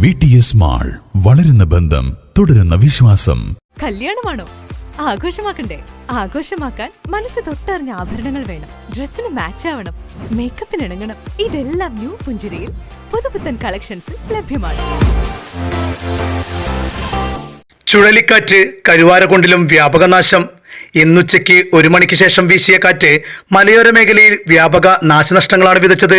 VTS mall, വളരുന്ന ബന്ധം, തുടരുന്ന വിശ്വാസം. കല്യാണമാണോ? ആഘോഷമാക്കണ്ടേ? ആഘോഷമാക്കാൻ മനസ്സ് തൊട്ടറിഞ്ഞ ആഭരണങ്ങൾ വേണം. ഡ്രസ്സിന് മാച്ച് ആവണം, മേക്കപ്പിന് ഇണങ്ങണം. ഇതെല്ലാം ന്യൂ പുഞ്ചിരിയിൽ പുതുപുത്തൻ കളക്ഷൻസിൽ ലഭ്യമാണ്. ചുഴലിക്കാറ്റ് കരുവാരക്കുണ്ടിലും വ്യാപകനാശം. ഇന്നുച്ചയ്ക്ക് 1 മണിക്ക് ശേഷം വീശിയ കാറ്റ് മലയോര മേഖലയിൽ വ്യാപക നാശനഷ്ടങ്ങളാണ് വിതച്ചത്.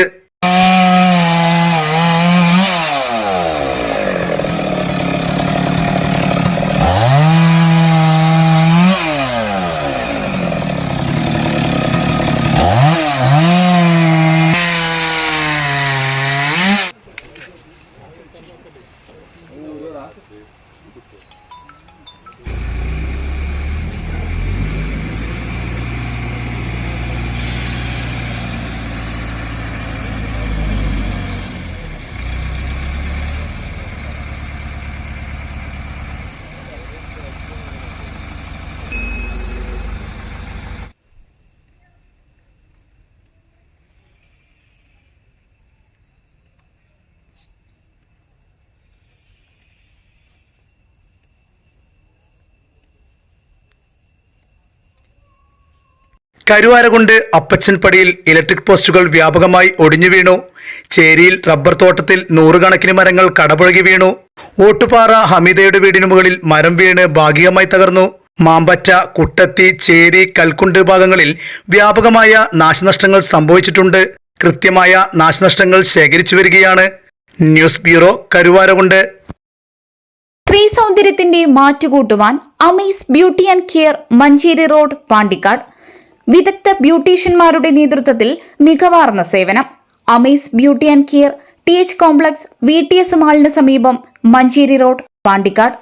കരുവാരക്കുണ്ട് അപ്പച്ചൻപടിയിൽ ഇലക്ട്രിക് പോസ്റ്റുകൾ വ്യാപകമായി ഒടിഞ്ഞു വീണു. ചേരിയിൽ റബ്ബർ തോട്ടത്തിൽ 100 കണക്കിന് മരങ്ങൾ കടപുഴകി വീണു. ഓട്ടുപാറ ഹമീദയുടെ വീടിനു മുകളിൽ മരം വീണ് ഭാഗികമായി തകർന്നു. മാമ്പറ്റ, കുട്ടത്തി, ചേരി, കൽക്കുണ്ട് ഭാഗങ്ങളിൽ വ്യാപകമായ നാശനഷ്ടങ്ങൾ സംഭവിച്ചിട്ടുണ്ട്. കൃത്യമായ നാശനഷ്ടങ്ങൾ ശേഖരിച്ചു വരികയാണ്. News bureau, Karuvarakundu. സ്ത്രീ സൗന്ദര്യത്തിന്റെ മാറ്റുകൂട്ടുവാൻ Amaze beauty and care, Manjeri road, Pandikkad. വിദഗ്ധ ബ്യൂട്ടീഷ്യന്മാരുടെ നേതൃത്വത്തിൽ മികവാർന്ന സേവനം. Amaze beauty and care, TH complex, VTS മാളിന് സമീപം, മഞ്ചേരി റോഡ്, പാണ്ടിക്കാട്.